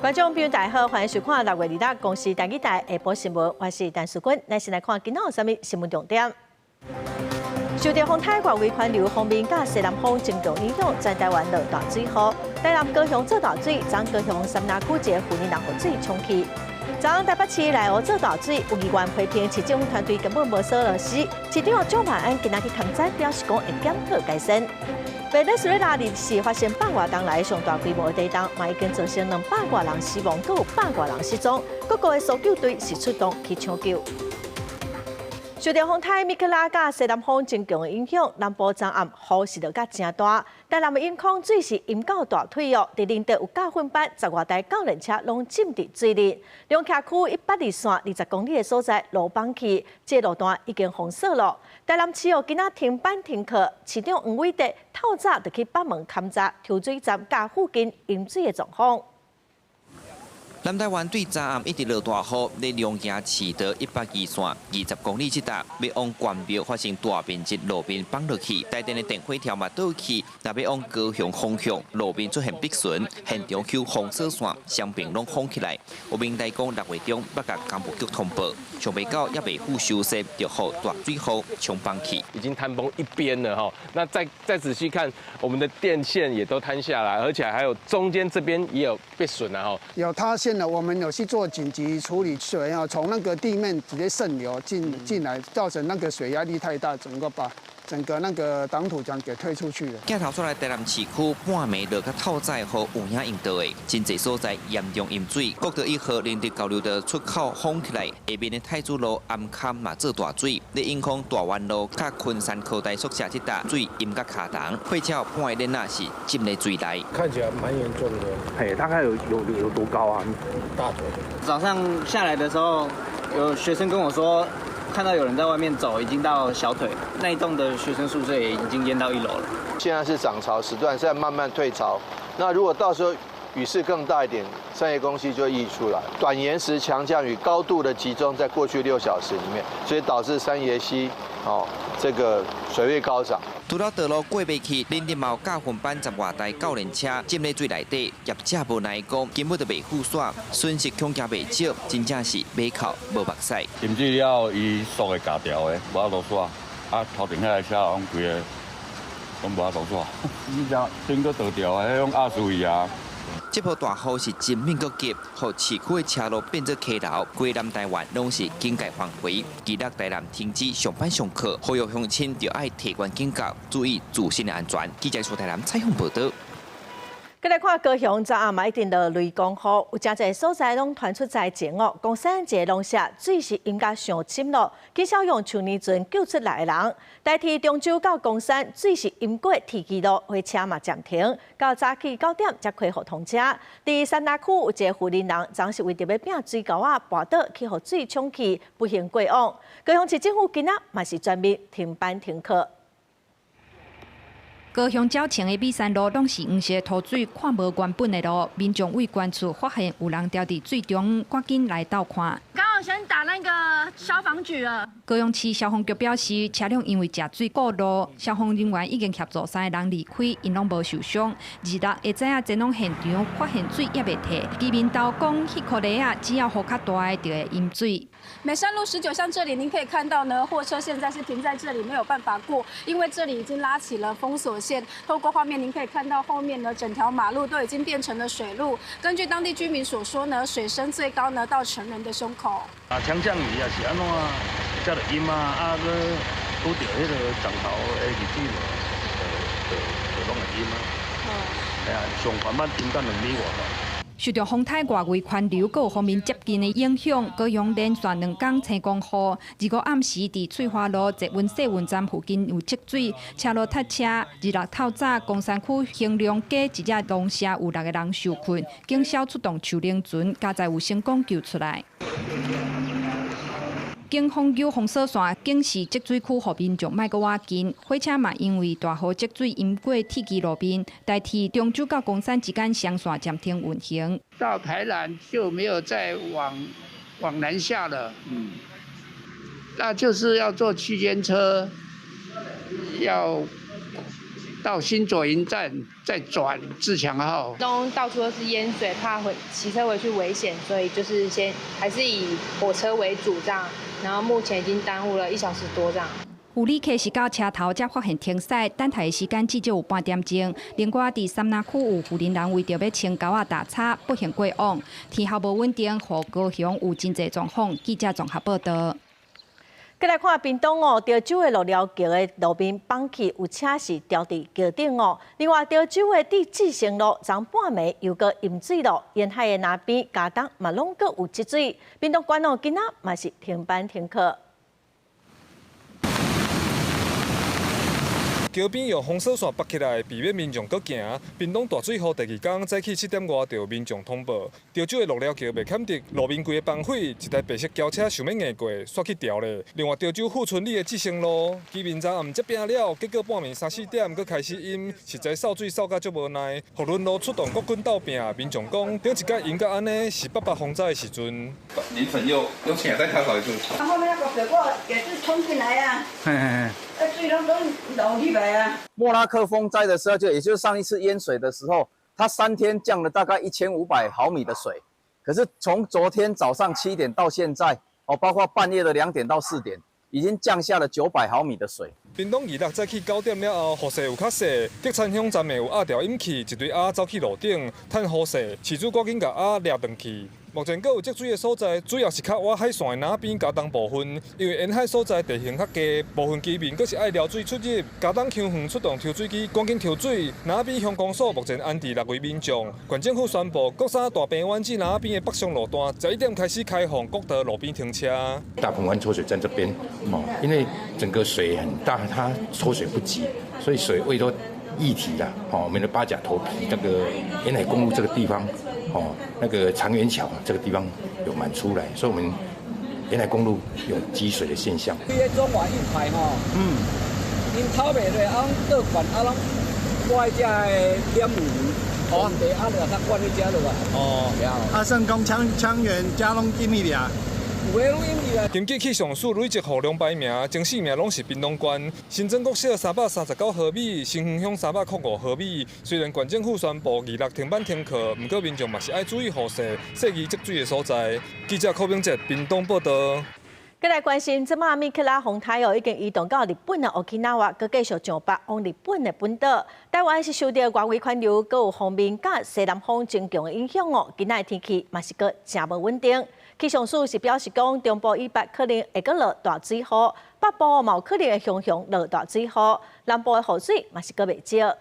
觀眾朋友大家好，歡迎收看6月2日公視台語台下晡新聞，我是陳淑君，來先來看今仔有啥物新聞重點。受到風颱外圍環流鋒面甲西南風增強影響，在台灣落大水後，台南高雄做大水，彰高雄三林區一個婦女人洪水沖去。昨台北市內湖做大水，有議員批評市政府團隊根本無掃落實。市長蔣萬安今仔日通知表示講會檢討改善。委內瑞拉歷史發生100多年來上大規模的地震，嘛已經造成200多人死亡，佫有100多人失蹤。各國的搜救隊是出動去搶救。受到風颱米克拉甲西南風增強的影響，南部昨暗雨是落甲真大。台南的陰空水是淹到大腿哦，地林地有教訓班10多台教練車攏浸佇水裡。龍徛區120線20公里的所在路崩去，這路段已經封鎖了。台南市哦今仔停班停課，市長黃偉哲透早就去北門勘察抽水站甲附近淹水的狀況。南台灣對昨暗一直落大雨，在龍徛市道120線20公里這達，要往關廟發生大面積路面崩落去，台電的電火條嘛倒去，若要往高雄方向，路面出現壁損，現場有封鎖線，雙邊攏封起來。有民代講6月中要甲工務局通報，尚未到也未付修繕，就予大水後衝崩去。已經坍崩一邊了哈，那再仔細看，我們的電線也都坍下來，而且還有中間這邊也有被損了哈。有塌陷了，我們有去做緊急處理，水啊從那個地面直接滲流進來，造成那個水壓力太大，把整個那個擋土牆給推出去了。鏡頭出來，台南市區半暝落甲透早後有影引導的，真濟所在嚴重淹水。國道1號連德交流道出口封起來，下邊的太子路暗坎嘛做大水，咧永康大灣路甲昆山科大宿舍這搭水淹甲卡檔，會橋半個鏈仔是浸咧水內。看起來蠻嚴重的，嘿，大概有多高啊？大腿。早上下來的時候，有學生跟我說，看到有人在外面走，已經到小腿。那一棟的學生宿舍也已經淹到1樓了。現在是漲潮時段，現在慢慢退潮。那如果到時候雨勢更大一點，山爺供溪就會溢出來。短延時強降雨高度的集中在過去6小時裡面，所以導致山爺溪這個水位高漲。除了道路過不去，連日嘛有教訓班10多台教練車浸在水內底，業者無奈講根本就未付煞，損失恐驚未少，真正是馬口無目屎。淹水了，伊鎖會夾掉的，無法度煞。啊，頭前迄個車攏規個攏無法度煞。你只頂個倒掉的，迄種壓水啊。這波大雨是真面閣急，讓市區的車路變作溪流，歸南台灣攏是警戒範圍。其他台南停止上班上課，呼籲鄉親就要提高警覺，注意自身的安全。記者蘇台南採訪報道。再來看高雄昨暗嘛一定落雷公雨，有真濟所在攏傳出災情哦。公山一個農舍水是淹甲上深咯，至少用去年陣救出來的人。代替中州到公山水是淹過鐵軌路，火車嘛暫停，到早起9點才開互通車。第三大區有一個婦人人，總是為着要拼水溝啊，跋倒去互水沖去，不幸過往。高雄市政府今仔嘛是全面停班停課。高雄鳥青的美山路攏是黃色土水，看無原本的路，民眾為關處發現有人掉佇水中，趕緊來到看。剛好先打那個消防局了。高雄市消防局表示，車輛因為食水過路，消防人員已經協助3個人離開，因攏無受傷。26會知影前往現場發現水也未退，居民都講，迄顆泥啊，只要雨較大，就會淹水。美山路19巷這裡，您可以看到呢，貨車現在是停在這裡，沒有辦法過，因為這裡已經拉起了封鎖線。透過畫面，您可以看到後面呢，整條馬路都已經變成了水路。根據當地居民所說呢，水深最高呢到成人的胸口。強降雨啊是安怎遮就淹啊，個拄着迄個漲潮的日子就攏會淹啊。係啊，上懸班停到2米外嘛。受到風颱外圍環流各方面接近的影響，高雄連續2天晴光雨。25暗時，佇翠華路捷運試運站附近有積水，車路塞車。26透早，公山區興隆街一隻農舍有6個人受困，警消出動手靈船，加載有成功救出來。經封救封鎖線，警示積水區互民眾莫閣挖近。火車嘛因為大雨積水淹過鐵軌路面，代替中州到公山之間雙線暫停運行。到台南就沒有再往南下了，那就是要坐區間車，要到新左營站再轉自強號。到處都是淹水，怕騎車回去危險，所以就是還是以火車為主這樣。然後目前已經耽誤了1小時多這樣。有旅客是到車頭才發現停駛，等待的時間至少有半點鐘。另外，在三林區有婦人為着要穿高壓打叉，不幸過往。天候無穩定，予高雄有真濟狀況。記者綜合報道。再來看屏東哦，潮州的鹿寮橋的路邊放棄，有車是掉佇橋頂哦。另外，潮州的地志成路昨半暝又個淹水咯，沿海的那邊家當嘛攏個有積水。屏東縣哦，今仔嘛是停班停課。橋邊用封鎖線綁起來，避免民眾閣行。屏東大水後第二天早起7點外，就有民眾通報，潮州的鹿寮橋袂堪得，路面規個崩毀，一台白色轎車想要硬過，煞去掉咧。另外，潮州富春里的志成路，居民昨暗接拼了，結果半暝3、4點閣開始淹，實在掃水掃甲足無奈。福輪路出動國軍鬥拼，民眾講，頂一屆淹甲安尼是800風災的時陣。凌晨又起來再跳槽一次。後面那個水過也是衝進來啊。水都流起來啊！莫拉克風災的時候，也就是上一次淹水的時候，它3天降了大概1500毫米的水。可是從昨天早上7點到現在，包括半夜的2點到4點，已經降下了900毫米的水。屏東26早起9點了後，雨勢有較細，德川鄉站的有壓掉引氣，一堆鴨走去路頂，趁雨勢，飼主趕緊甲鴨掠轉去。目前閣有積水的所在，主要是靠外海線的那邊家當部分，因為沿海所在地形較低，部分居民閣是愛撩水出入。家當腔園出動抽水機，趕緊抽水。那邊鄉公所目前安置6位民眾。縣政府宣布，國三大坪灣至那邊的北上路段11點開始開放各道路邊停車。大鵬灣抽水站這邊，因為整個水很大，它抽水不及，所以水位都液體啦。我們的八甲頭皮這個沿海公路這個地方。那個長園橋這個地方有滿出來，所以我們沿海公路有積水的現象。中華一排因偷賣落，倒管我只點魚，當地就較管去遮落啊。算講長園遮攏淹去了。根據氣象署累積雨量排名，前4名攏是屏東縣，新增國小339毫米，新園鄉305毫米。雖然縣政府宣布26停班停課，不過民眾嘛是愛注意雨勢、細緻積水的所在。記者柯明哲，屏東報道。再來關心，即馬米克拉風台已經移動到日本的沖縄，佮繼續上北往日本的本島。台灣是受到外圍環流，佮有鋒面甲西南風增強的影響哦。今仔天氣嘛是個真無穩定。氣象署是表示講，中部以北可能會閣落大水雨，北部嘛有可能會熊熊落大水雨，南部的雨水嘛是閣袂少。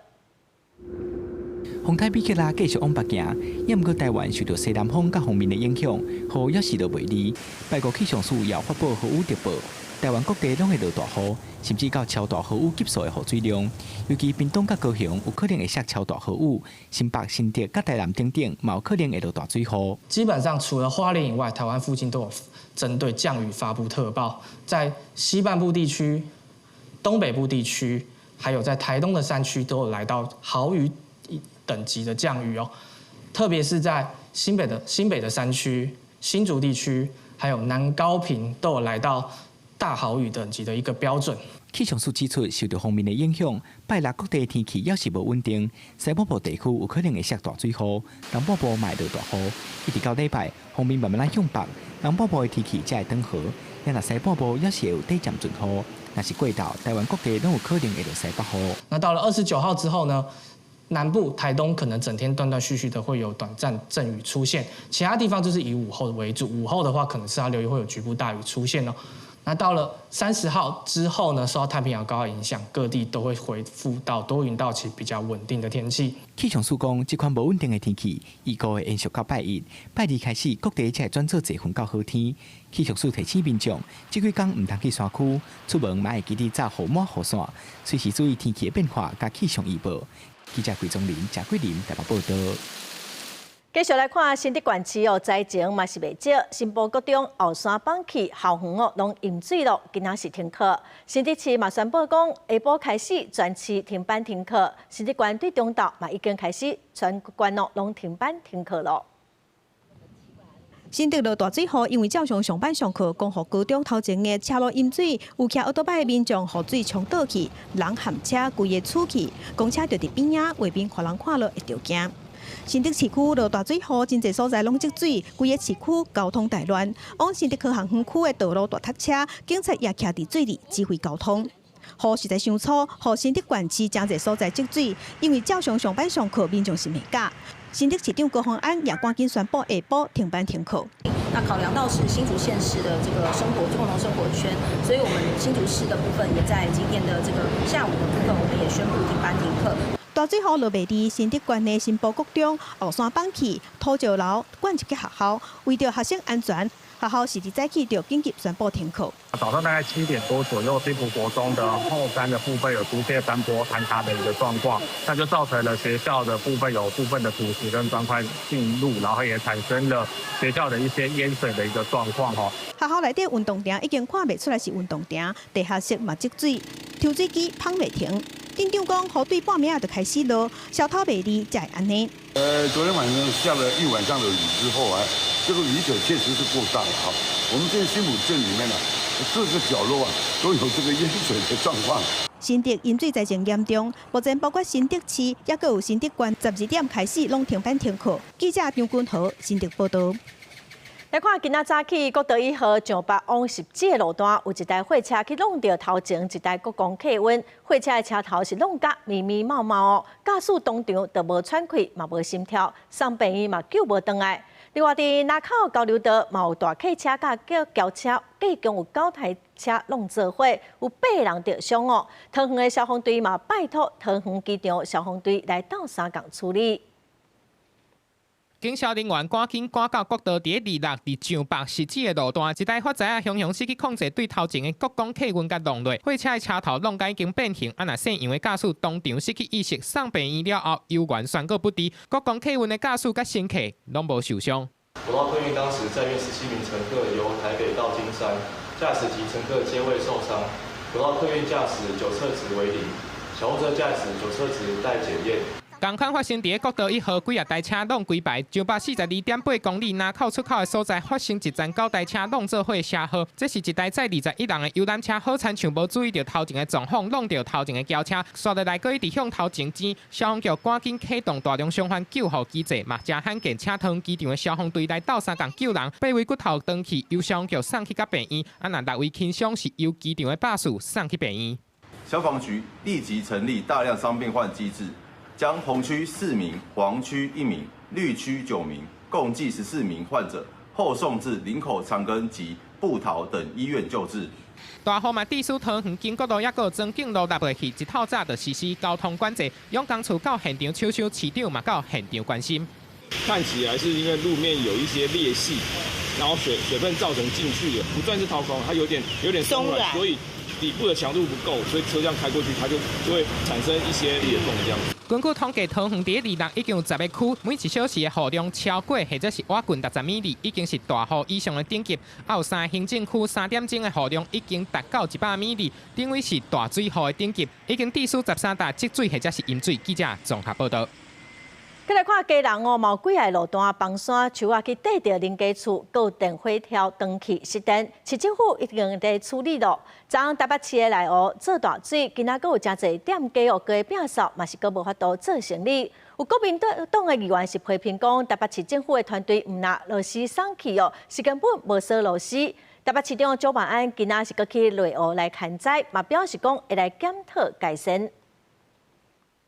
風台米克拉繼續往北行，也毋過台灣受到西南風甲鋒面的影響，雨也是落袂離。拜國氣象署也發布雨特報，台灣各地攏會落大雨，甚至到超大雨級數的雨水量。尤其屏東甲高雄有可能會下超大雨，新北、新竹甲台南等嘛有可能會落大水雨。基本上除了花蓮以外，台灣附近都有針對降雨發布特報，在西半部地區、東北部地區，還有在台東的山區都有來到豪雨等級的降雨哦，特別是在新北的山區、新竹地區，還有南高屏都有來到大豪雨等級的一個標準。氣象署指出，受到鋒面的影響，拜六各地的天氣也是無穩定。西北部地區有可能會下大水雨，南北部嘛會落大雨。一直到禮拜，鋒面慢慢向北，南北部的天氣才會轉好。但若西北部也是會有短暫陣雨，若是過到台灣各地都有可能會落西北雨。那到了29號之後呢？南部、台東可能整天斷斷續續的會有短暫陣雨出現，其他地方就是以午後為主。午後的話，可能是要留意會有局部大雨出現哦。那到了30號之後呢，受到太平洋高壓影響，各地都會恢復到多雲到晴比較穩定的天氣。氣象署講，這款無穩定的天氣，預估會延續到拜一。拜二開始，各地才會轉做濟雲到好天。氣象署提醒民眾，這幾天唔通去山區，出門嘛會記得紮雨傘雨傘，隨時注意天氣的變化加氣象預報。記者桂宗林、賈桂林台北報道。繼續來看新竹縣市哦，災情嘛是袂少。新埔國中後山放棄校園哦，攏淹水咯，今仔是停課。新竹市嘛宣布講，下晡開始全市停班停課。新竹縣對中島嘛已經開始全縣哦攏停班停課咯。新竹落大水後，因為照常上班上課，講予高中頭前的車路淹水，有騎奧多擺的民眾予水沖倒去，人陷車，規個厝去，公車就佇邊仔，外邊互人看了會着驚。新竹市區落大水後，真濟所在攏積水，規個市區交通大亂。往新竹科學園區的道路大塞車，警察也徛佇水裡指揮交通。雨實在傷粗，予新竹縣市真濟所在積水，因為照常上班上課，民眾是袂假。新竹市長高虹安也趕緊宣布下晡停班停課。那考量到是新竹縣市的這個共同生活圈，所以我們新竹市的部分也在今天的這個下午的部分，我們也宣布停班停課。大水雨落袂離，新竹縣的新埔國中、後山放棄、土石樓管一個學校，為着學生安全，學校是早起就緊急宣布停課。早上大概7點多左右，新埔國中的後山的部分有出現山坡坍塌的一個狀況，那就造成了學校的部分有部分的土石跟磚塊進入，然後也產生了學校的一些淹水的一個狀況哈。學校內底運動場已經看袂出來是運動場，地下室嘛積水，抽水機噴袂停。店長講，雨對半暝就開始落，小偷袂離才會安尼。昨天晚上下了一晚上的雨之後啊，這個雨水確實是過大了哈。我們這新埔鎮裡面呢，各個角落啊都有這個淹水的狀況。新竹淹水災情嚴重，目前包括新竹市，也閣有新竹縣12點開始攏停班停課。記者張君豪新竹報道。來看今仔早起，國道1號上北往17個路段，有一台貨車去弄到頭前一台國光客運，貨車的車頭是弄甲密密麻麻哦，駕駛當場就無喘氣，嘛無心跳，送病院嘛救無回來。另外，佇南口交流道嘛有大客車甲轎車，計共有9台車弄做伙，有8人着傷哦。桃園的消防隊嘛拜託桃園機場消防隊來到三港處理。警消人員趕緊趕到國道第26至上北17個路段，一台發財雄雄駛去控制對頭前的國光客運甲弄落，貨車的車頭弄甲已經變形，那姓楊的駕駛當場失去意識，送病院了後，有緣宣告不治。國光客運的駕駛甲乘客攏無受傷。國光客運當時載運17名乘客由台北到金山，駕駛及乘客皆未受傷。國光客運駕駛酒測值為0，小貨車駕駛酒測值待檢驗。同款發生在國道1號，幾啊台車弄規排，上北42.8公里南口出口的所在發生一站9台車弄做伙車禍。這是一台載21人的遊覽車，好慘像無注意到頭前的狀況，弄到頭前的轎車，刷落來，佫一直向頭前擠。消防局趕緊啟動大量傷患救護機制，嘛真罕見，請桃園機場的消防隊來到三港救人，8位骨頭斷去，由消防局送去甲病院，那6位輕傷是由機場的巴士送去病院。消防局立即成立大量傷病患機制。將紅區4名、黃區1名、綠區9名，共計14名患者後送至林口長庚及布桃等醫院救治。大雨嘛，地區桃園經國路也個曾經落入去，一透早就實施交通管制，用工處到現場抽修，市長嘛到現場關心。看起來是因為路面有一些裂隙，然後水分造成進去的，不算是掏空，它有點鬆軟，所以底部的強度不夠，所以車輛開過去，它就會產生一些裂縫這樣。根據統計，桃園第26已經有10個區，每1小時的雨量超過或者是挖近60米里，已經是大雨以上的等級。還有3個行政區3點鐘的雨量已經達到100米里，等於是大水雨的等級，已經地區13大積水或者是淹水。記者綜合報道。再來看家人哦，冇幾個路段崩山，樹啊去缀着鄰家厝，有電火條斷去失電，市政府已經在處理咯。昨台北市的內湖做大水，今仔閣有真濟店家哦，佢摒掃嘛是閣無法度做生意。有國民黨的議員是批評講，台北市政府的團隊唔拿螺絲送去哦，是根本無鎖螺絲。台北市長蔣萬安今仔是閣去內湖來看災，嘛表示講會來檢討改善。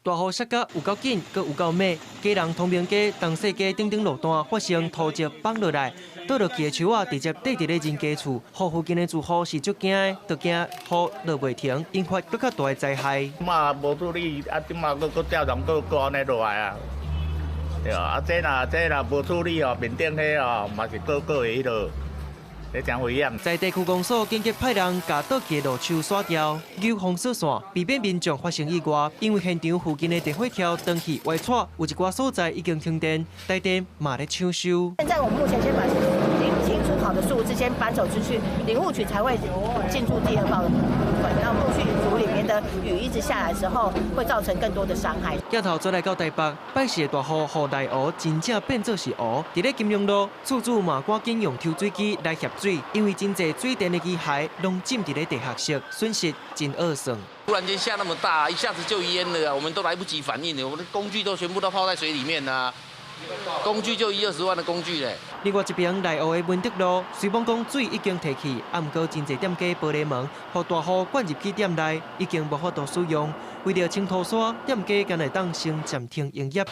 大雨下甲有夠緊，閣有夠猛，家人通明街、東勢街等等路段發生土石崩落來，倒落去的樹仔直接缀佇咧人家厝，互附近的住戶是足驚的，就驚雨落袂停，引發更較大的災害。嘛無處理，即嘛佫吊人佫安尼落來啊，對啊，這若無處理哦，面頂迄哦嘛是佫會迄落。在地區公所緊急派人把倒去的路樹刷掉，留封鎖線，避免民眾發生意外。因為現場附近的電火條斷去外竄，有一寡所在已經停電，台電嘛咧搶修。現在我們目前先把清除好好的樹枝先搬走出去，林務局才會進駐第二報的部分，然後陸續組裡面的雨一直下來的時候，會造成更多的傷害。鏡頭再來到台北，拜四的大雨，雨大烏真正變作是烏。伫咧金融路，厝主嘛趕緊用抽水機來協水，因為真濟水電的機械攏浸伫咧地下室，損失真惡算。突然間下那麼大，一下子就淹了啊！我們都來不及反應了，我們的工具都全部都泡在水裡面啦。工具就20-20萬的工具咧。另外一邊內湖的文德路，雖講講水已經提起，啊，毋過真濟店家玻璃門，互大雨灌入去店內，已經無法度使用。為了清塗沙，店家敢來當先暫停營業。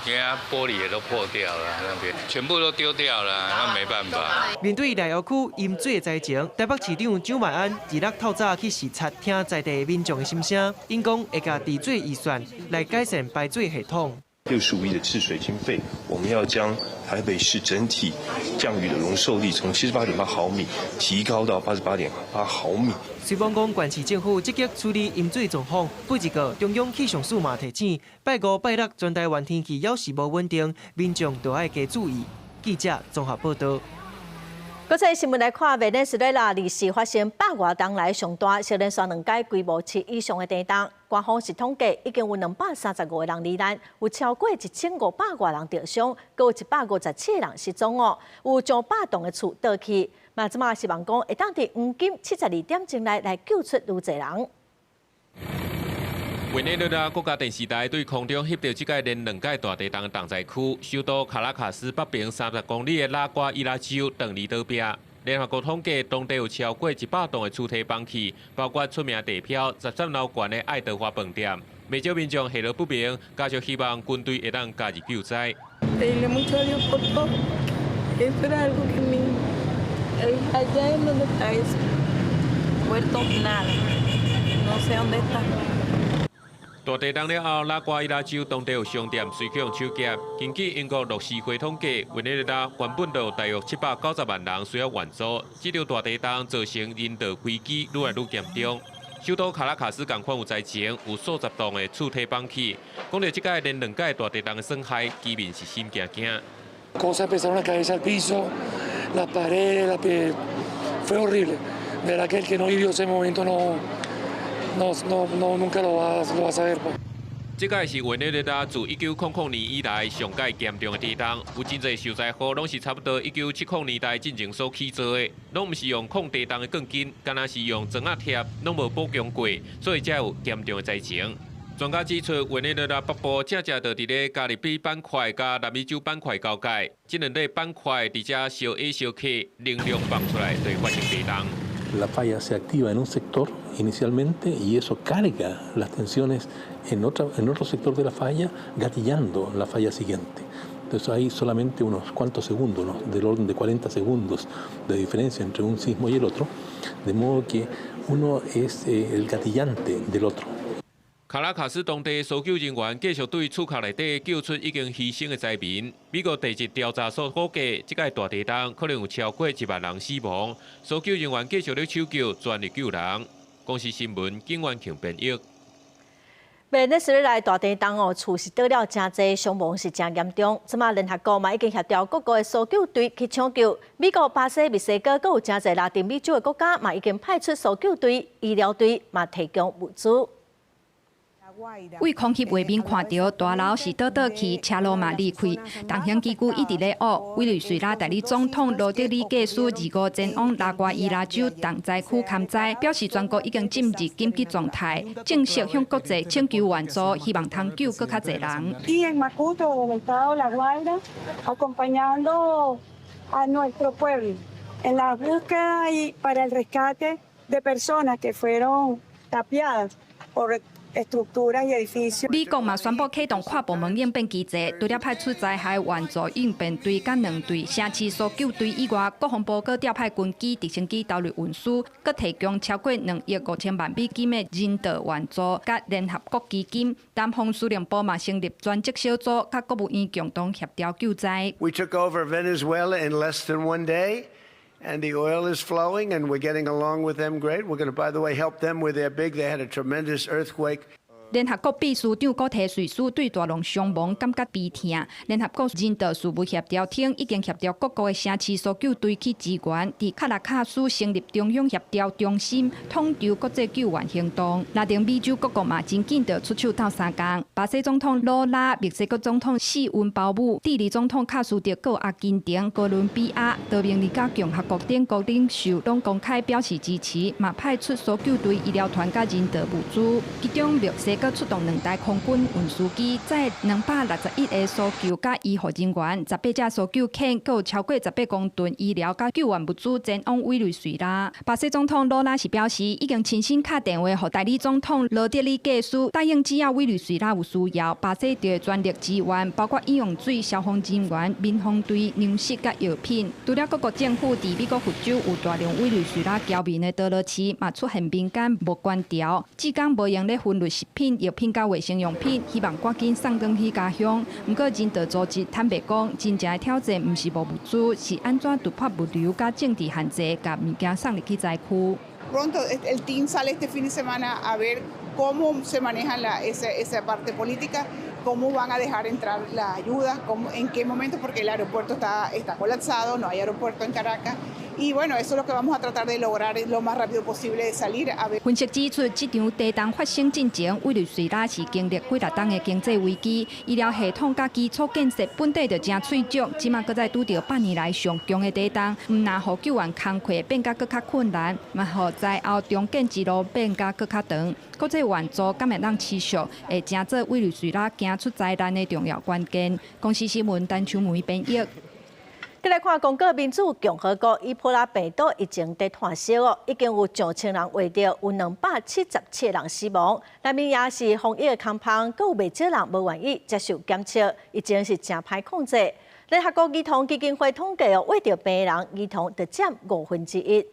玻璃也都破掉了，那邊全部都丟掉了，那沒辦法。面對內湖區淹水的災情，台北市長蔣萬安2日透早去視察，聽在地民眾的心聲，因講會加治水預算來改善排水系統。65億的治水經費，我們要將台北市整體降雨的容受力從78.8毫米提高到88.8毫米。雖講講縣市政府積極處理淹水狀況，不一個中央氣象署嘛提醒，拜5、拜6全台灣天氣要是無穩定，民眾都要加注意。記者綜合報道。國際新聞來看，委內瑞拉歷時發生100多冬來上大小連續2屆規模7以上的地震，官方是統計已經有235個人罹難，有超過1500個人受傷，還有157個人失蹤哦，有上百棟的厝倒去。嘛，即馬希望講會當佇黃金72點鐘內來救出愈濟人。委內瑞拉國家電視台對空中翕到這屆連2屆大地震重災區，首都卡拉卡斯北邊30公里的拉瓜伊拉州斷離倒閉。聯合國統計，當地有超過100棟的厝體崩去，包括出名地標13樓高的愛德華飯店。不少民眾下落不明，家屬希望軍隊會當加入救災。大地震了後，拉瓜伊拉州當地有商店隨去用搶劫。根據英國洛士會統計，委內瑞拉原本就有大約790萬人需要援助。這場大地震造成人道危機愈來愈嚴重。首都卡拉卡斯同款有災情，有數十棟的厝體崩去。講到這屆連2屆大地震的損害，居民是心驚驚。Cosas empezaron a caerse al piso, las paredes, fue horrible. Verá que el que no vivió ese momento nunca lo va a saber. 這屆是委內瑞拉自1900年以來上屆嚴重的地震，有真濟受災戶攏是差不多1970年代進前所起造的，攏唔是用抗地震的鋼筋，敢若是用磚仔貼，攏無保強過，所以才有嚴重的災情。專家指出，委內瑞拉北部正就佇咧加勒比板塊甲南美洲板塊交界，這兩個板塊佇遮小 A 小 K 能量放出來，就會發生地震。La falla se activa en un sector inicialmente y eso carga las tensiones en otro sector de la falla, gatillando la falla siguiente. Entonces hay solamente unos cuantos segundos, ¿no? Del orden de 40 segundos de diferencia entre un sismo y el otro, de modo que uno es el gatillante del otro. 卡拉卡斯當地搜救人員繼續對厝殼內底救出已經犧牲的災民。美國地質調查所估計，這個大地震可能有超過1萬人死亡。搜救人員繼續咧搶救，全力救人。公視新聞景元強編譯。委內瑞拉大地震哦，厝是倒了真濟，傷亡是真嚴重。即馬聯合國嘛已經協調各國的搜救隊去搶救。美國、巴西、墨西哥，還有真濟拉丁美洲的國家嘛已經派出搜救隊、醫療隊嘛提供物資。為空襲畫面看到大樓是倒去，車路嘛離開，同鄉機構一直咧學。委內瑞拉代理總統羅德里格斯25前往拉瓜伊拉州重災區勘災，表示全國已經進入緊急狀態，正式向國際請求援助，希望通救更較濟人。Y en Macuto, en el estado de La Guaira, acompañando a nuestro pueblo en la búsqueda y para el rescate de personas que fueron tapiadas por美國嘛宣布啟動跨部門應變機制，除了派出災害援助應變隊甲2隊城市搜救隊以外，國防部閣調派軍機、直升機投入運輸，閣提供超過2億5千萬美金的人道援助，甲聯合國基金。南方司令部嘛成立專職小組，甲國務院共同協調救災。We took over Venezuela in less than 1 day. And the oil is flowing, and we're getting along with them great. We're going to, by the way, help them with their they had a tremendous earthquake. 聯合國秘書長古提瑞斯對大龍傷亡感覺悲痛。聯合國人道事務協調廳已經協調各國嘅城市所救隊去支援，佇卡拉卡斯成立中央協調中心，統籌國際救援行動。拉丁美洲各國嘛真緊就出手鬥相共。巴西總統魯拉、墨西哥總統西溫鮑姆、智利總統卡斯特和阿根廷、哥倫比亞、多明尼加共和國等國領袖攏公開表示支持，嘛派出搜救隊醫療團甲人道物資，其中墨西哥出動2台空軍運輸機，載261個搜救甲醫護人員，18隻搜救艇，還有超過18公噸醫療甲救援物資前往委內瑞拉。巴西總統魯拉是表示，已經親身打電話給代理總統羅德里格斯，答應只要委內瑞拉有需要，巴西就會全力支援，包括飲用水、消防人員、民防隊、糧食甲藥品。除了各國政府佇美國佛州有大量委內瑞拉僑民的道路市，嘛出現民間無關條，至今無用咧分類食品、藥品甲衛生用品，希望趕緊送轉去家鄉。不過人道組織坦白講，真正的挑戰毋是無物資，是安怎突破物流甲政治限制，甲物件送入去災區。Pronto el team sale este fin de semana a ver cómo se maneja esa parte política, cómo van a dejar entrar la ayuda, en qué momento, porque el aeropuerto está colapsado, no hay aeropuerto en Caracas. Y bueno, eso es lo que vamos a tratar de lograr lo más rápido posible de salir a ver. 分析指出，這場地震發生之前，委內瑞拉是經歷幾十冬的經濟危機，醫療系統甲基礎建設本地就真脆弱，即馬閣再拄到8年來上強的地震，唔但互救援工作變甲閣較困難，嘛互災後重建之路變甲閣較長。國際援助敢會當持續，會成做委內瑞拉行出災難的重要關鍵。公視新聞陳秋梅編譯。再來看，剛果民主共和國伊波拉病毒已經在傳燒哦，已經有上千人患着，有277人死亡。內面也是防疫的空棚，閣有未少人無願意接受檢測，已經是真歹控制。聯合國兒童基金會統計哦，為着病人兒童就佔1/5。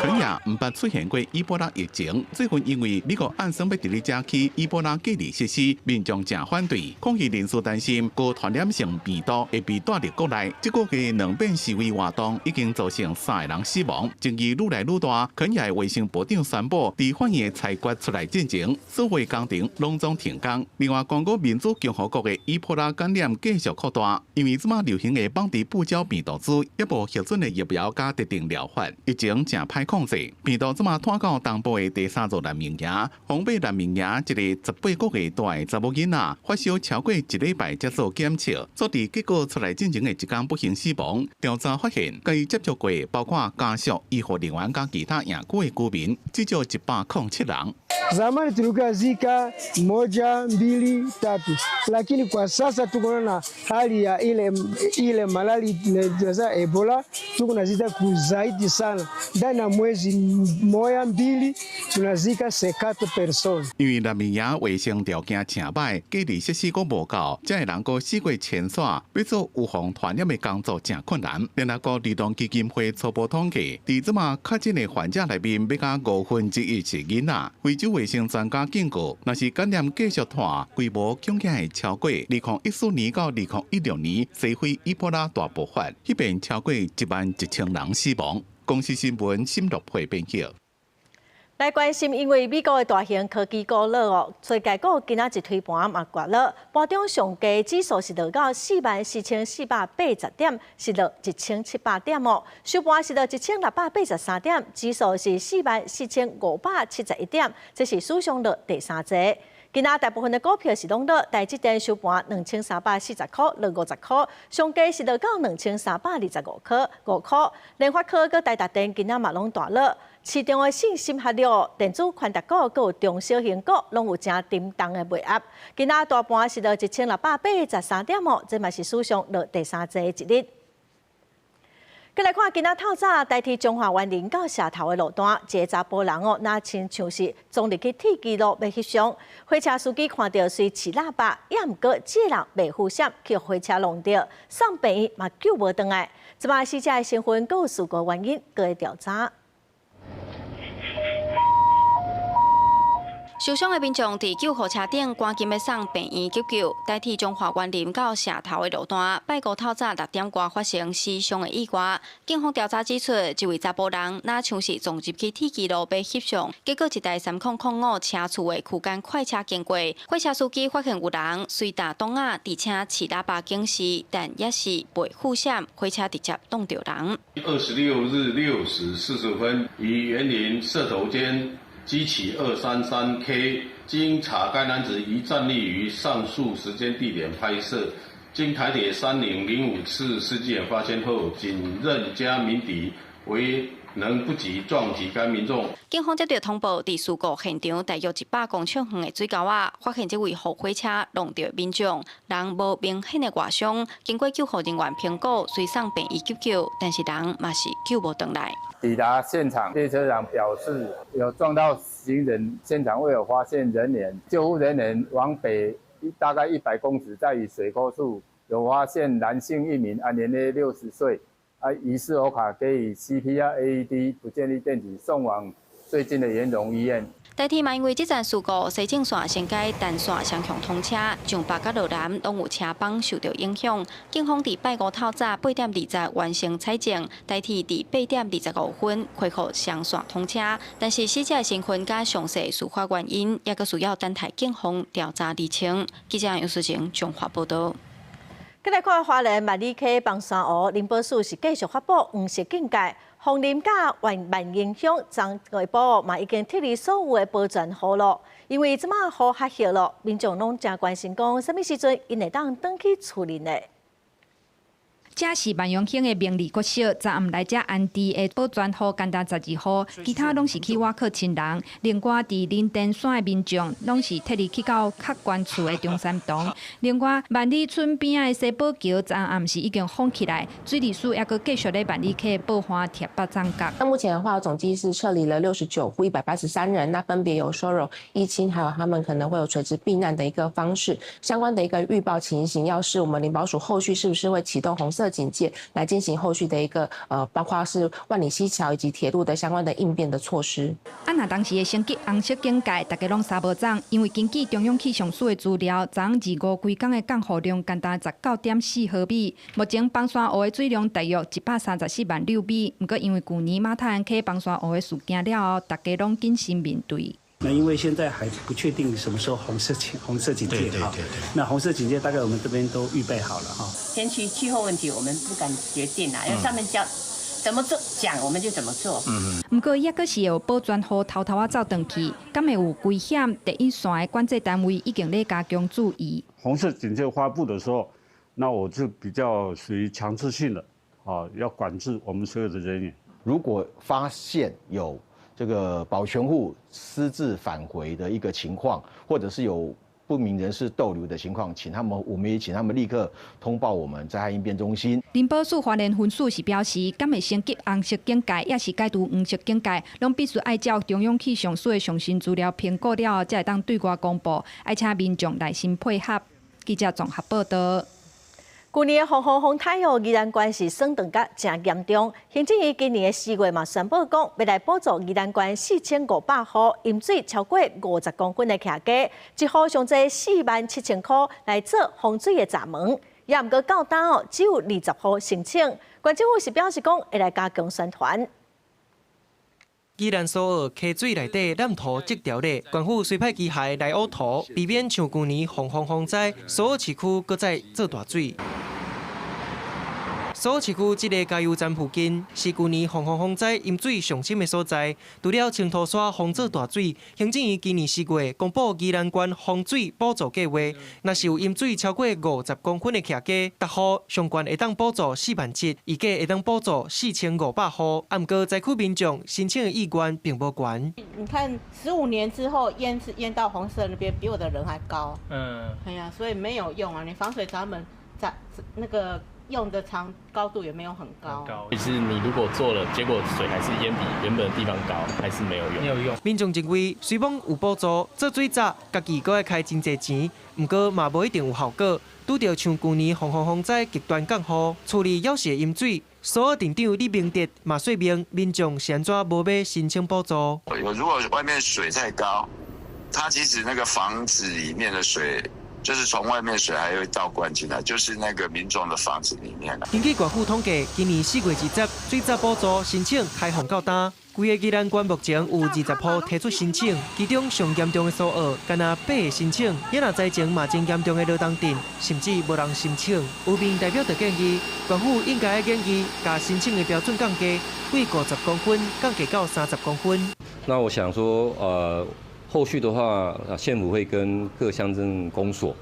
肯亞唔捌出現過伊波拉疫情，最近因為美國暗算要佇咧遮起伊波拉隔離設施，民眾正反對，抗議人士擔心高傳染性病毒會被帶入國內。這個嘅兩邊示威活動已經造成3個人死亡，爭議愈來愈大。肯亞衛生部長宣布，在法院裁決出來進前，所有工程攏總停工。另外，剛果民主共和國嘅伊波拉感染繼續擴大，因為即馬流行嘅邦迪布膠病毒株也無核准嘅疫苗加特定療法，疫情正歹控制。病毒即馬拖到東部嘅第3座難民營，紅北難民營一個18個月大嘅查某囡仔發燒超過1禮拜接受檢測，所以結果出來進前嘅1天不幸死亡。調查發現，佮接觸過包括家屬、醫護人員加其他營區嘅居民，至少107人。Zamani tulikuwa zika 1, 2, 3, lakini kwa sasa tuko na hali ya ile malali za Ebola tuko nazita kuzaidi sana. Ndani ya mwezi 1, 2 tunazika 50 persona. 因為難民營衛生條件真歹，隔離設施佫無夠，這個人佫死過前線，要做預防傳染的工作真困難。聯合國兒童基金會初步統計，佇即馬確診的患者內面，要甲1/5是囡仔。非洲衛生專家警告，若是感染繼續拖，規模恐驚會超過2014年到2016年西非伊波拉大爆發，迄邊超過11000人死亡。公視新聞沈樂培編輯。來關心，因為美國的大型科技股落哦，所以該股今仔日推盤嘛跌落，盤中上價指數是落到44480點，是落1700點哦。收盤是落1683點，指數是44571點，這是史上落第3濟。今仔大部分的股票是攏落，台積電收盤2340塊，落50塊，上價是落到2325塊5塊。聯發科佮台達電今仔嘛攏大落。市場的信心下落，電子寬達股佮有中小型股攏有正沉重的賣壓。今仔大盤是落1683點哦，這嘛是史上落第3濟一日。再來看今仔透早代替中華園林到社頭的路段，一個查甫人哦，那親像是撞入去鐵軌路要翕相。貨車司機看到隨試喇叭，也毋過這個人未負險，去貨車弄到，送病院嘛救無回來。這嘛死者的身份佮有事故原因，佫會調查。受傷的民眾佇救護車頂趕緊要送病院急救，代替中華園林到社頭的路段，拜五透早6點外發生死傷的意外。警方調查指出，一位查甫人若像是撞入去鐵軌路被翕相，結果一台3005車厝的區間快車經過，貨車司機發現有人隨打擋啊，而且起喇叭警示，但也是未護閃，貨車直接撞到人。26日6時40分，於園林社頭間機起233K， 經查該男子已站立於上述時間地點拍攝，經台鐵3005次司機員發現後，僅認加鳴笛為能不及撞擊該民眾。警方接到通報，佇事故現場大約100公尺遠的水溝啊，發現這位後貨車弄到民眾，人無明顯的外傷，經過救護人員評估，隨送病院急救，但是人嘛是救無回來。抵達現場，列車長表示有撞到行人，現場未有發現人員，救護人員往北大概100公尺，在於水溝處有發現男性1名，年約60歲。疑似歐卡給予 CPR AED 不建議電擊，送往最近的延榮醫院。台鐵嘛因為這站事故，西正線升階單線雙向通車，上北甲落南攏有車幫受到影響。警方佇拜五透早8點20完成採證，台鐵佇8點25分恢復雙線通車，但是死者的身份甲詳細事發原因，也閣需要等待警方調查釐清。記者楊淑晴綜合報道。再來看花蓮萬里溪崩山湖，林保署是繼續發布黃色警戒，風林甲萬影響，昨下晡嘛已經撤離所有的保全河路，因為即馬河較熱咯，民眾攏真關心講，什麼時陣因會當轉去厝裡呢？這是萬榮興的明利國小，昨暗來遮安置的保全號干達12號，其他攏是去外口親人。另外，佇林田山的民眾攏是撤離去到較懸厝的中山堂。另外，萬里村邊仔的西寶橋，昨暗時已經封起來，水利署也閣繼續咧萬里溪報花貼八張角。那目前的話，總計是撤離了69戶183人，那分別有收容疫情，還有他們可能會有垂直避難的一個方式。相關的一個預報情形，要是我們林保署後續是不是會啟動紅色警戒來進行後續的一個包括是萬里溪橋以及鐵路的相關的應變的措施。那當時的升級紅色警戒，大家攏三無漲，因為根據中央氣象署的資料，昨暗25規工的降雨量高達19.4毫米。目前崩山湖的水量大約134萬立米，不過因為去年馬太安溪崩山湖的事件了後，大家攏謹慎面對。那因為現在還不確定什麼時候紅色警戒哈，那紅色警戒大概我們這邊都預備好了哈。天氣候問題我們不敢決定啊，因為上面叫怎麼做講我們就怎麼做。不過也閣是有保全號偷偷走轉去，敢會有危險？第一線的管制單位已經咧加強注意。紅色警戒發布的時候，那我就比較屬於強制性的啊，要管制我們所有的人員。如果發現有這個保全戶私自返回的一個情況，或者是有不明人士逗留的情況，我們也請他們立刻通報我們災害應變中心。林保署花蓮分署是表示，敢會升級紅色警戒，也是解除黃色警戒，攏必須按照中央氣象署的最新資料評估了後，才會當對外公布，而且民眾耐心配合。記者綜合報道。去年的風台宜蘭縣是算斷甲真嚴重，行政院今年的4月嘛宣布講，要來補助宜蘭縣4500戶飲水超過50公分的客家，一戶上濟47000塊來做防水的閘門，也毋過到單哦，只有20戶申請。縣政府是表示講，會來加強宣傳。宜蘭蘇澳溪水內底濫塗積條咧，縣府隨派機械來烏塗，避免像去年風災，蘇澳市區閣再做大水。蘇澳市區這個加油站附近是去年風災淹水上深的所在。除了清土沙防做大水，行政院今年4月公布宜蘭縣防水補助計劃，若是有淹水超過50公分的客家，逐戶上懸會當補助47000，預計會當補助4500戶。啊，不過災區民眾申請的意願並不高。你看15年之後淹到紅色那邊，比我的人還高。哎呀，所以沒有用啊！你防水閘門那個。用的高度也沒有很高。其實你如果做了，結果水還是淹比原本的地方高，還是沒有用。沒有用。民眾認為，雖然有補助，做水閘，家己閣要開真濟錢，不過嘛無一定有效果。拄到像去年風災極端降雨，處理要是淹水，蘇澳鎮長李明德嘛說明，民眾是安怎無要申請補助。如果外面水太高，它其實那個房子裡面的水，就是從外面水還會倒灌進來，就是那個民眾的房子裡面。根據縣府統計，今年4月20日，水閘補助申請開放到單，規個宜蘭縣目前有20戶提出申請，其中上嚴重的數額，敢若8個申請，也若災情嘛真嚴重的羅東鎮，甚至無人申請。有民代表就建議，縣府應該研議，把申請的標準降低，為50公分降低到30公分。那我想說，後續的話，縣府會跟各鄉鎮公所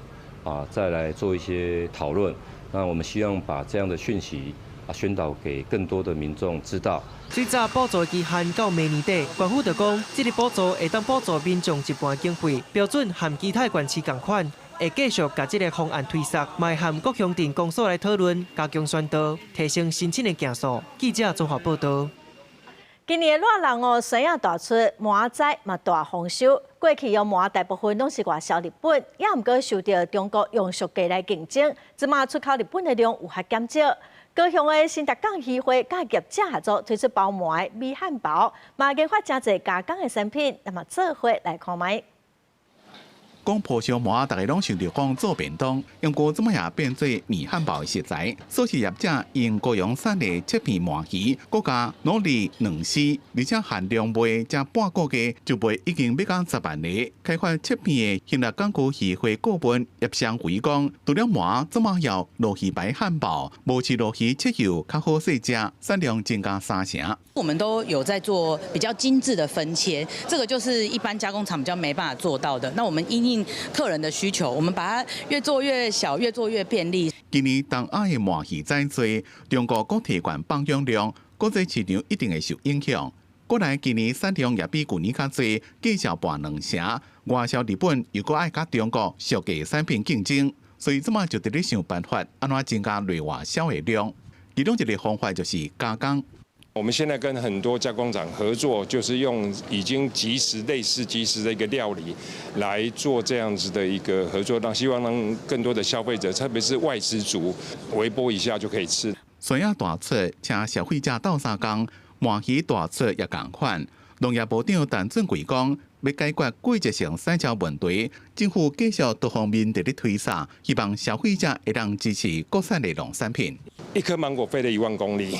再來做一些討論。那我們希望把這樣的訊息宣導給更多的民眾知道。水閘補助期限到明年底，縣府就講，這個補助會當補助民眾一半經費，標準和其他縣市同款，會繼續把這個方案推測，邁和各鄉鎮公所來討論，加強宣導，提升申請的件數。記者綜合報道。今年熱浪水影大出，麻災嘛大豐收。過去用麻大部分攏是外銷日本，也毋過受到中國用俗價來競爭，即馬出口日本的量有法減少。高雄的新達港漁會甲業者合作推出包麻的米漢堡，嘛研發真儕加工的產品，那麼做伙來看賣。講破燒麻，大家攏想着講做便當，用過怎麼也變做米漢堡的食材。所以業者用高雄產的切片麻魚，國家努力兩絲，而且限量賣才半個月就賣已經要到10萬個。開發切片的新達港區漁會顧問葉湘輝講，除了麻，怎麼要鱸魚白漢堡，無吃鱸魚切油較好食，產量增加3成。我們都有在做比較精緻的分切，這個就是一般加工廠比較沒辦法做到的。那我們因應客人的需求，我們把它越做越小，越做越便利。今年東亞的麻魚真多，中國各提懸放養量，國際市場一定會受影響。過來今年產量也比去年較多，計小半2成。外銷日本又閣愛甲中國俗價產品競爭，所以即馬就佇咧想辦法，安怎增加內外銷的量。其中一個方法就是加工。我們現在跟很多加工廠合作，就是用已經類似即食的一個料理來做這樣子的一個合作，希望讓更多的消費者，特別是外食族，微波一下就可以吃。水影大出，請消費者鬥相共，麻魚大出也同款。農業部長陳俊貴講，要解決季節性產銷問題，政府繼續多方面地咧推動，希望消費者會當支持國產的農產品。一顆芒果飛了1萬公里，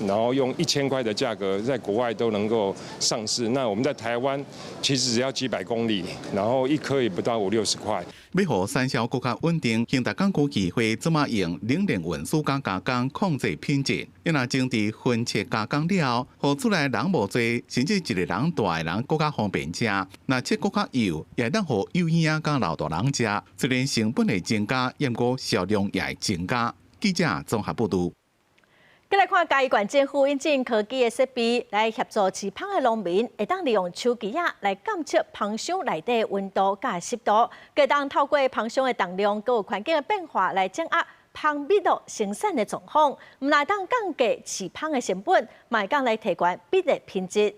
然後用1000塊的價格在國外都能夠上市。那我們在台灣其實只要幾百公里，然後一顆也不到50-60塊。要讓產銷更加穩定，新達港區漁會怎麼用冷鏈運輸加加工控制品質？因為經濟分切加工了後，出來人無多，甚至一個人大的人更加方便吃。那切更加油，也當讓幼兒啊加老大人吃。雖然成本會增加，不過銷量也會增加。記者綜合報道。再來看嘉義縣政府引進科技的設備來協助飼蜂的農民，會當利用手機來監測蜂箱內底溫度甲濕度，佮當透過蜂箱的重量佮有環境的變化來掌握蜂蜜的生產的狀況，唔來當降低飼蜂的成本，嘛會當來提高蜜的品質。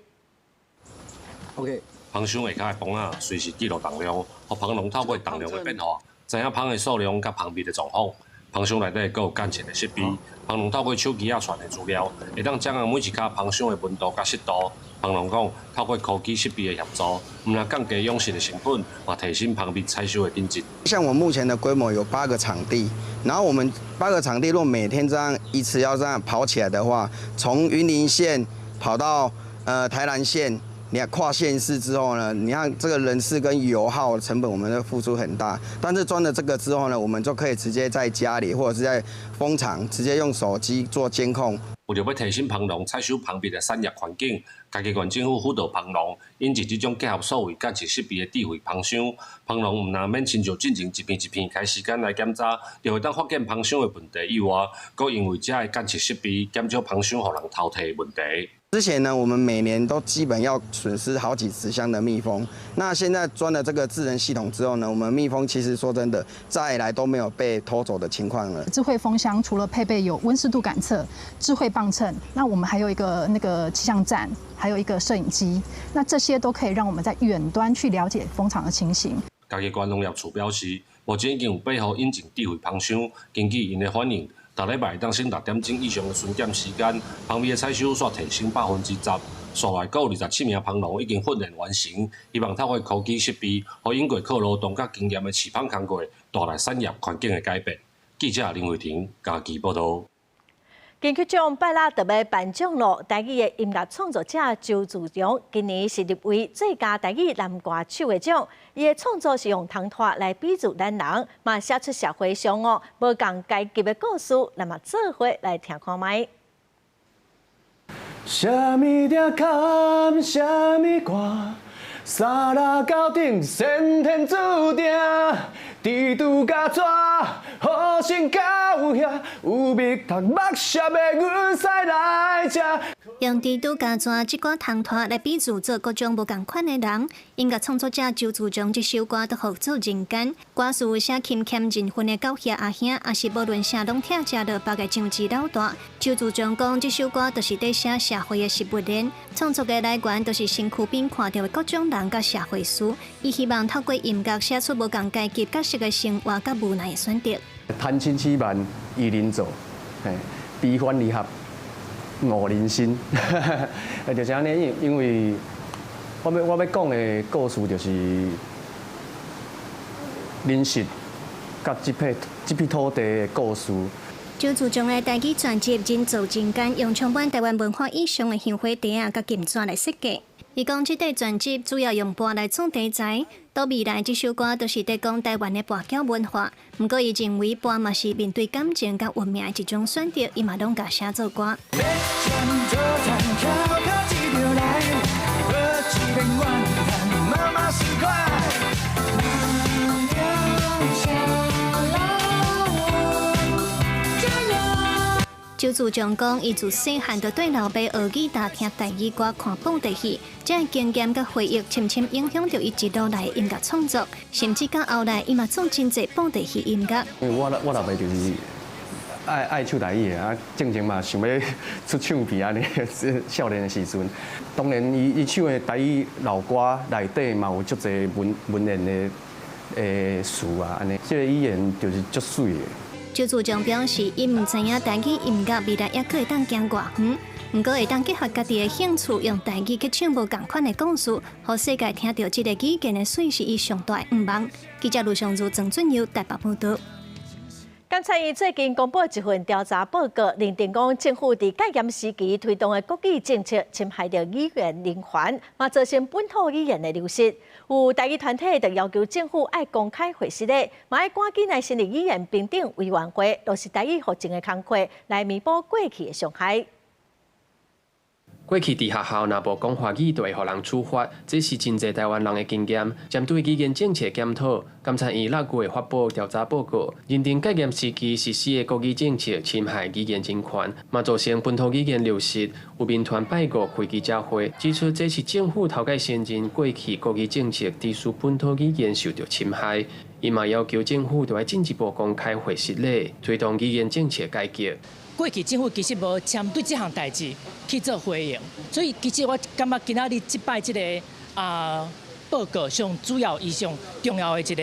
OK， 蜂箱下骹的蜂仔隨時記錄重量，互蜂農透過重量的變化，知影蜂的數量甲蜂蜜的狀況。蜂箱內底閣有監測的設備，蜂農透過手機傳的資料，會當掌握每一卡蜂箱的溫度甲濕度。蜂農講，透過科技設備的協助，唔但降低養殖的成本，也提升蜂蜜採收的品質。像我目前的規模有8個場地，然後我們8個場地，如果每天這樣一次要這樣跑起來的話，從雲林縣跑到台南縣。你看跨縣市之後呢，你看這個人事跟油耗成本，我們的付出很大。但是裝了這個之後呢，我們就可以直接在家裡或者是在蜂場直接用手機做監控。為了要提升蜂農採收蜂蜜的產業環境，嘉義縣政府輔導蜂農引進這種結合數位監測設備的智慧蜂箱。蜂農唔但免親自進前一片一片開時間來檢查，就會當發現蜂箱的問題以外，閣因為這個監測設備減少蜂箱予人淘汰的問題。之前呢，我們每年都基本要損失好幾十箱的蜜蜂。那現在裝了這個智能系統之後呢，我們蜜蜂其實說真的，再來都沒有被偷走的情況了。智慧蜂箱除了配備有溫濕度感測、智慧磅秤，那我們還有一個氣象站，還有一個攝影機。那這些都可以讓我們在遠端去了解蜂場的情形。嘉義縣農業處表示，目前已經有8號引進智慧蜂箱，根據因的反應。逐禮拜當省6點鐘以上的巡檢時間，旁邊的採收煞提升10%。所內有27名芳農已經訓練完成，希望透過科技設備，和英國靠勞動甲經驗的飼芳工作，帶來產業環境的改變。記者林慧婷嘉義報道。金曲獎拜六特別頒獎咯，台語的音樂創作者周自強今年是入圍最佳台語男歌手的獎。伊的創作是用唐拖來比喻咱人，嘛寫出社會上無共階級的故事，咱嘛做伙來聽看覓。啥物定坎，啥物歌，三六九頂先天注定，地拄甲紙，好心到遐，有蜜讀目舌的阮使來食。用地拄甲紙這歌唐拖來比喻做各種無共款的人。音樂創作者周自強這首歌都合作人間，歌詞寫欠欠人分的狗兄阿兄，也是無論啥攏疼食落腹的上智老大。周自強講這首歌就是在寫社會的實物連，創作的來源都是身軀邊看到的各種人甲社會事。伊希望透過音樂寫出無共階級角色的生活甲無奈的選擇。貪嗔癡慢宜人做，悲歡離合誤人心，就是安尼。因為我要講的故事就是人實甲這片土地的故事。周自強的台語專輯《人造人間》用充滿台灣文化意象的香火茶啊，甲金紙來設計。伊講這塊專輯主要用缽來創題材，到未來這首歌都是在講台灣的跋筊文化。不過伊認為缽嘛是面對感情甲運命的一種選擇，伊嘛攏甲寫做歌。周自強講，伊自細漢就對老爸學語打聽台語歌、看本地戲，這經驗甲回憶深深影響着伊一路來的音樂創作，甚至到後來，伊嘛創真濟本地戲音樂。因為我老爸就是愛唱台語的啊，正經嘛想要出唱片安尼，少年的時陣。當然，伊唱的台語老歌內底嘛有足濟文言的詞啊，安尼，這個語言就是足水的。周自強表示，伊唔知影台語音樂未來還可會當行偌遠，不過會當結合家己的興趣，用台語去唱無共款的故事，讓世界聽到這個語言的水是伊上大的願望。記者盧尚如、曾俊佑台北報道。監察院最近公布一份調查報告，認定講政府佇戒嚴時期推動的國語政策侵害着語言人權，嘛造成本土語言的流失。有台語團體就要求政府愛公開會釋的，嘛愛趕緊來成立語言平等委員會，落實台語復正的工作，來彌補過去的傷害。過去佇學校若無講華語，就會互人處罰，這是真濟台灣人的經驗。針對語言政策檢討，監察院6月發布調查報告，認定戒嚴時期實施的國語政策侵害語言人權，嘛造成本土語言流失。有民團拜五開記者會，指出這是政府頭家先認過去國語政策致使本土語言受到侵害。伊嘛要求政府就要進一步公開會釋例，推動語言政策改革。過去政府其實無針對這項代誌去做回應，所以其實我感覺今仔日這擺這個報告上主要伊上重要的一個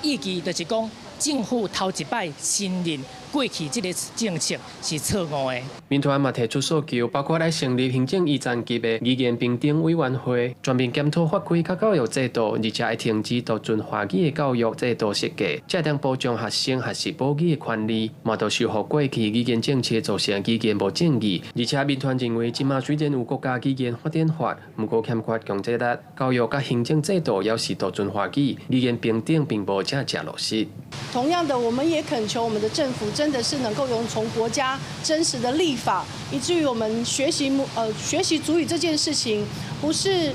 意義，就是講政府頭一擺承認過去這個政策是錯誤的。民團嘛提出訴求，包括來成立行政院層級的語言平等委員會，專門檢討法規甲教育制度，而且會停止獨尊華語的教育制度設計，才能保障學生學習母語的權利。嘛，都修復過去語言政策造成語言無正義，而且民團認為，今嘛雖然有國家語言發展法，不過欠缺強制力，教育甲行政制度也是獨尊華語，語言平等並無正落實。同樣的，我們也懇求我們的政府真的是能夠有從國家真實的立法，以至於我們學習族語這件事情，不是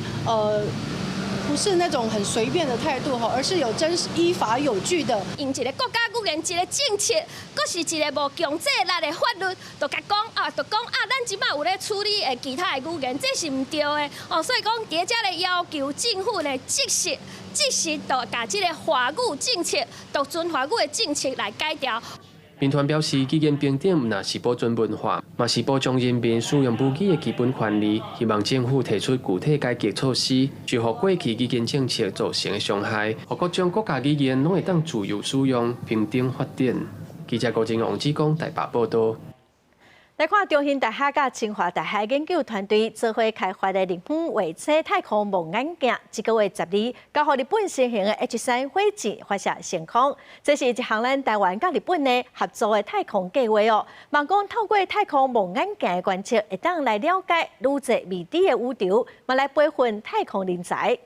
那種很隨便的態度，而是有真實依法有據的。用一個國家語言一個政策，佫是一個無強制力的法律，就甲講咱即馬有咧處理其他的語言，這是唔對的。所以講，佇遮咧要求政府呢即時就把這個華語政策、獨尊華語的政策來改掉。民團表示，語言平等唔但是保存文化，嘛是保障人民使用母語的基本權利。希望政府提出具體改革措施，修復過去語言政策造成的傷害，讓各種國家語言攏會當自由使用、平等發展。記者郭金王志剛台北報道。來看中興大學甲清華大學研究團隊做伙開發的日本衛星太空望遠鏡，這個月12交予日本新型的 H3火箭發射成功。這是一項咱台灣甲日本的合作的太空計劃哦。望講透過太空望遠鏡的觀測，會當來了解愈濟未知的宇宙，嘛來培訓太空人才。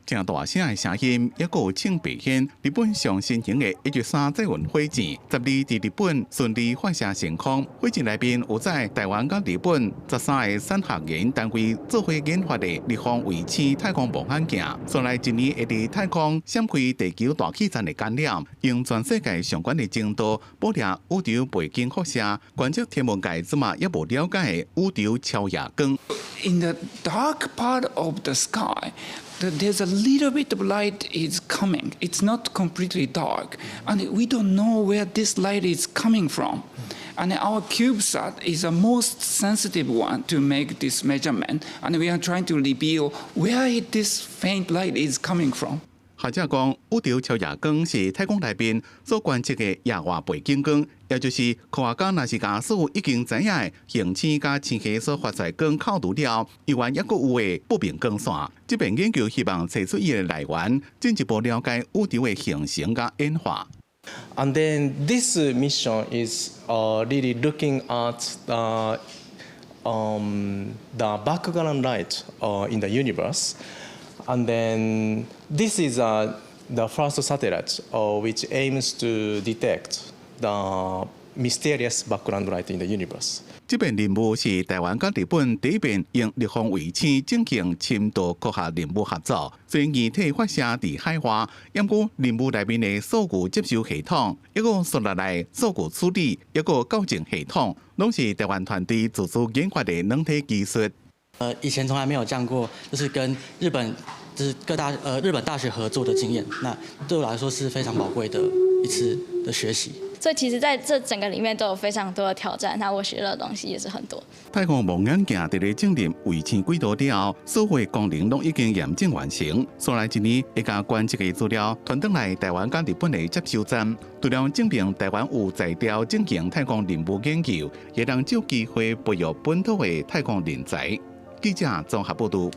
正大聲的聲音，也有請表現日本上新型的H3載運火箭，12佇日本順利發射成功。火箭內面有在台灣甲日本13個產學研單位做伙研發的日方衛星太空望遠鏡，將來一年會佇太空閃開地球大氣層的干擾，用全世界上懸的精度捕捉宇宙背景輻射，觀測天文界怎麼也無了解的宇宙超夜光。In the dark part of the sky, there's a little bit of light is coming. It's not completely dark, and we don't know where this light is coming from. And our CubeSat is the most sensitive one to make this measurement, and we are trying to reveal where this faint light is coming from. 學者講，宇宙超夜光是太空內面所觀測的夜外背景光，也就是科學家若是把所有已經知影的行星甲星系所發出的光扣除了，以外還佫有的不明光線。這邊研究希望找出伊的來源，進一步了解宇宙的形成甲演化。And then this mission is really looking at the background light in the universe. And then this is the first satellite which aims to detect the mysterious background light in the universe. 這邊任務是台灣甲日本第一遍用日方衛星進行深度科學任務合作，雖然儀體發射佇海外，不過任務內面的數據接收系統、一個輸入來數據處理、一個校正系統，攏是台灣團隊自主研發的軟體技術。以前從來沒有這樣過，就是跟日本就是日本大學合作的經驗，那對我來說是非常寶貴的一次的學習。所以其實在這整個裡面都有非常多的挑戰，那我學到的東西也是很多。太空望遠鏡佇咧進入衛星軌道了後，所有功能都已經驗證完成。所來一年會將觀測嘅資料傳轉來台灣甲日本的接收站，除了證明台灣有在調進行太空任務研究，也讓有機會培育本土的太空人才。記者綜合報道。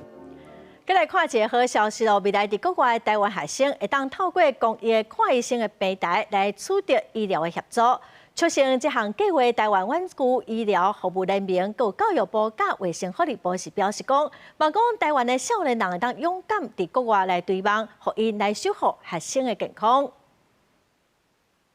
再來看一個好消息哦！未來佇國外的台灣學生會當透過公益的看醫生的平台來取得醫療的協助。促成這項計劃，台灣穩固醫療服務人員，有教育部甲衛生福利部是表示講，望講台灣的少年人會當勇敢佇國外來對望，互因來守護學生的健康。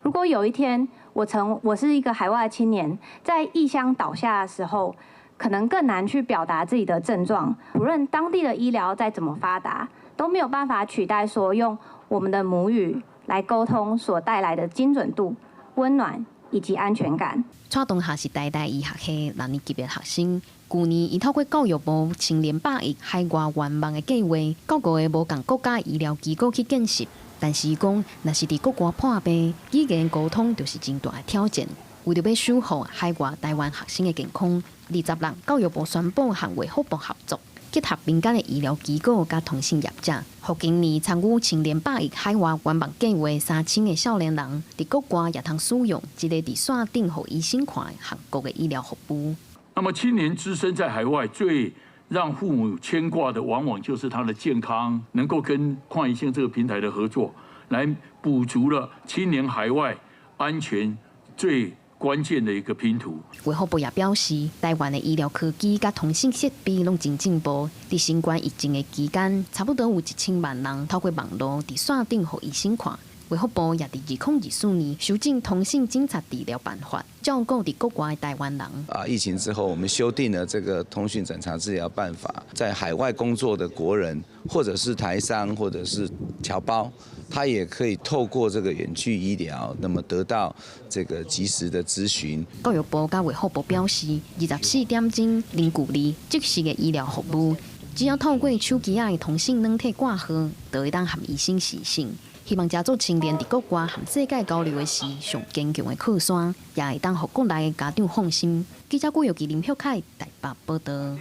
如果有一天我是一個海外青年，在異鄉倒下的時候，可能更難去表達自己的症狀，無論當地的醫療再怎麼發達，都沒有辦法取代說用我們的母語來溝通所帶來的精準度、溫暖以及安全感。蔡東霞是台大醫學系6年級的學生，去年伊透過教育部青年百億海外願望的計劃，到各個無共國家醫療機構去見習。但是伊講，若是佇國外破病，語言溝通就是真大的挑戰。為了要守護海外台灣學生的健康，20日教育部宣布和衛福部合作，結合民間的醫療機構甲通信業者，予今年參與青年百億海外願望計劃3000個少年人，佇國外也通使用這個佇線頂予醫生看的韓國的醫療服務。那麼青年只身在海外，最讓父母牽掛的，往往就是他的健康。能夠跟看醫生這個平台的合作，來補足了青年海外安全最關鍵的一個拼圖。衛福部也表示，台灣的醫療科技甲通信設備攏真進步。佇新冠疫情的期間，差不多有1000萬人透過網絡佇線頂予醫生看。衛福部也佇2024年修正通信警察治療辦法，照顧佇國外的台灣人。疫情之後，我們修訂了這個通訊診查治療辦法，在海外工作的國人，或者是台商，或者是僑胞，他也可以透過這個遠距醫療，那麼得到這個及時的諮詢。教育部甲衛福部表示，24點鐘零距離即時的醫療服務，只要透過手機的通訊軟體掛號，就會當和醫生視訊。希望加做青年佇國外和世界交流的時上堅強的靠山，也會當互國內的家長放心。記者郭玉琪、林曉凱台北報道。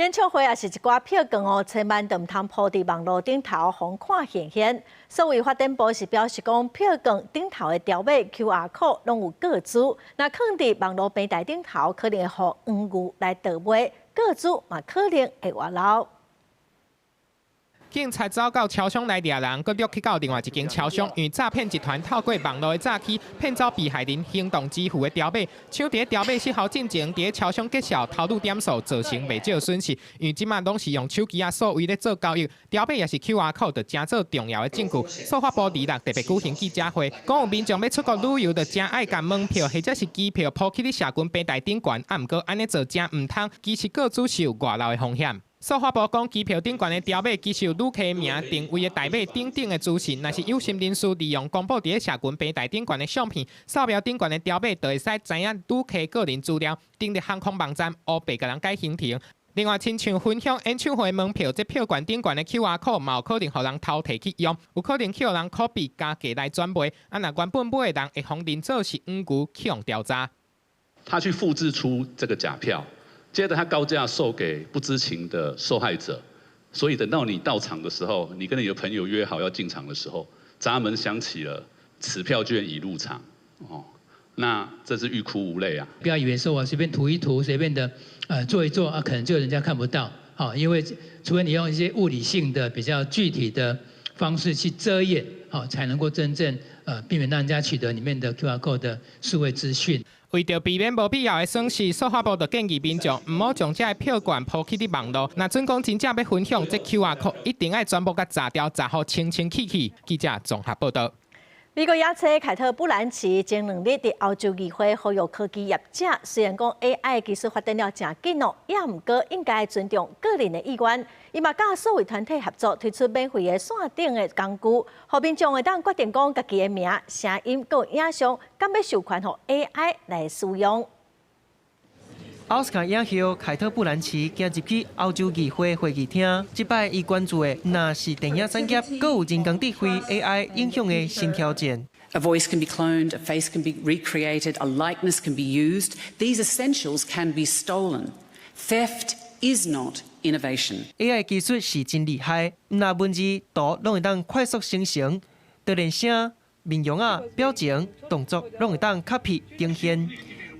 演唱會也是一寡票券哦，千萬都唔通鋪佇網絡頂頭，互看現現。所謂發展部是表示講，票券頂頭的條碼 QR code 攏有個資，那放佇網絡平台頂頭，可能會互黃牛來盜買，個資嘛可能會外漏。警察走到超商來抓人，佮掠去到另外一間超商，因為詐騙集團透過網絡的詐欺，騙走被害人行動支付的條碼，搶佇條碼失效進前，佇超商結銷偷渡點數，造成袂少損失。因為即馬攏是用手機啊數位咧做交易，條碼也是 QR code，就真做重要的證據。數發部2日特別舉行記者會，講有民眾要出國旅遊，就真愛甲門票或者是機票鋪去咧社群平台頂懸，啊毋過安尼做真毋通，其實個資是有外漏的風險。數發部講，機票頂懸的條碼其實有旅客名、定位的代碼等等的資訊，若是有心人士利用公布佇社群平台頂懸的相片、掃描頂懸的條碼，就會使知影旅客個人資料，登入航空網站，烏白甲人改行程。另外，親像分享演唱會門票，這票券頂懸的 QR code 嘛有可能互人偷摕去用，有可能去互人 copy 加價來轉賣，啊若原本買的人會互認做是黃牛去用調查。他去複製出這個假票。接着他高價售給不知情的受害者，所以等到你到場的時候，你跟你的朋友約好要進場的時候，閘門響起了，此票券已入場，哦，那這是欲哭無淚啊！不要以為說我隨便塗一塗，隨便的做一做啊，可能就人家看不到，好，因為除非你用一些物理性的比較具體的方式去遮掩，好，才能夠真正避免讓人家取得裡面的 QR code 的數位資訊。為着避免無必要的損失，數發部就建議民眾唔好將這個票券鋪去啲網絡。若準講真正要分享這 QR code，一定要全部甲查掉，查好清清氣氣。記者綜合報道。美國野車凱特·布蘭奇前2日佇歐洲議會呼籲科技業者，雖然講 AI 技術發展了真緊哦，也毋過應該尊重個人的意願。伊嘛甲數位團體合作推出免費的線頂的工具，互民眾會當決定講家己的名、聲音、佮影像，敢要授權互 AI 來使用。奧斯卡影后凱特·布蘭奇今日去歐洲議會會議廳，這擺伊關注的若是電影產業，佮有人工智慧 AI 影響的新挑戰。A voice can be cloned, a face can be recreated, a likeness can be used. These essentials can be stolen. Theft is not innovation. AI 技術是真厲害，那文字、圖攏會當快速生成，就連聲、面容啊、表情、動作攏會當 copy 呈現。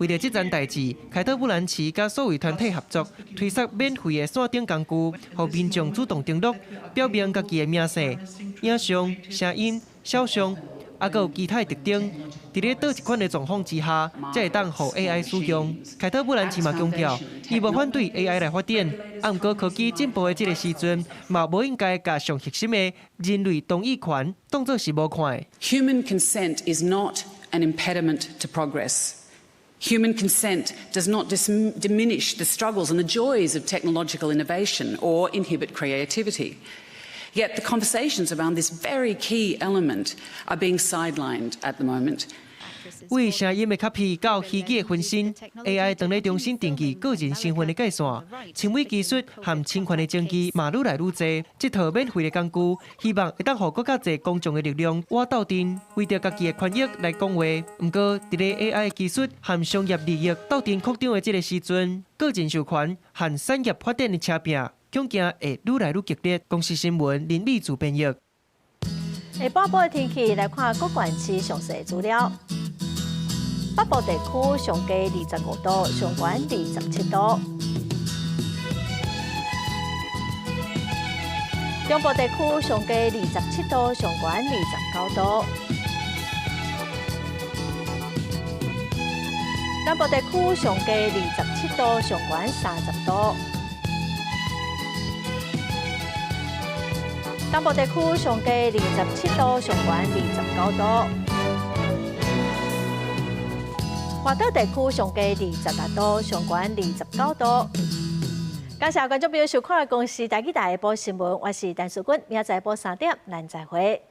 為了這件代志，凱特·布蘭奇甲數位團體合作，推出免費的線頂工具，讓民眾主動登錄，表明家己的名姓、影像、聲音、肖像，還有其他的特徵。在咧倒一款的狀況之下，才會當讓 AI 使用。凱特·布蘭奇嘛強調，伊無反對 AI 來發展，啊，毋過科技進步的這個時陣，嘛無應該把上核心的人類同意權當作是無看的。Human consent is not an impediment to progress. Human consent does not diminish the struggles and the joys of technological innovation or inhibit creativity. Yet the conversations around this very key element are being sidelined at the moment. 為聲音的 copy 到虛擬的分身 ，AI 當咧重新定義個人身份的界線，侵偽技術和侵權的證據嘛愈來愈多。這套免費的工具，希望會當互更加儕公眾的力量活鬥陣，為着家己的權益來講話。不過，在咧 AI 技術和商業利益鬥陣擴張的這個時陣，個人授權和產業發展的車拼，恐驚會愈來愈激烈。公視新聞林麗主編譯。下半部的天氣來看各縣市詳細資料。北部地區上低25度，上懸27度；中部地區上低27度，上懸29度；南部地區上低27度，上懸30度；東部地區上低27度，上懸29度。華島地區上低26度，上懸29度。感謝觀眾朋友收看《公視台語台下晡新聞》，我是陳淑君，明仔載晡3點，咱再會。